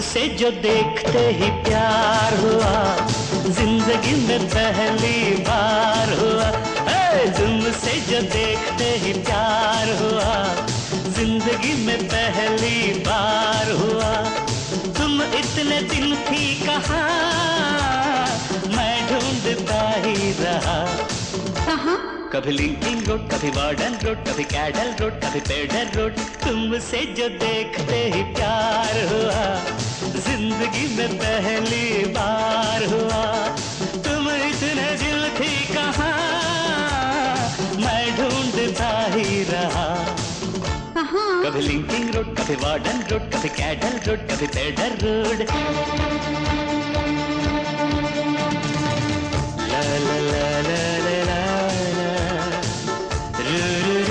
तुमसे जो देखते ही प्यार हुआ, जिंदगी में पहली बार हुआ। तुमसे जो देखते ही प्यार हुआ, जिंदगी में पहली बार हुआ। तुम इतने दिन थी कहाँ, मैं ढूंढता ही रहा। कहाँ? कभी लिंकिंग रोड, कभी वार्डन रोड, कभी कैडल रोड, कभी पेडर रोड। तुमसे जो देखते ही प्यार हुआ, जिंदगी में पहली बार हुआ। तुम इतने दिल थी कहाँ, मैं ढूंढता ही रहा। कहाँ? कभी लिंकिंग रोड, कभी वार्डन रोड, कभी कैडल रोड, कभी पेडर रोड। ला ला ला ला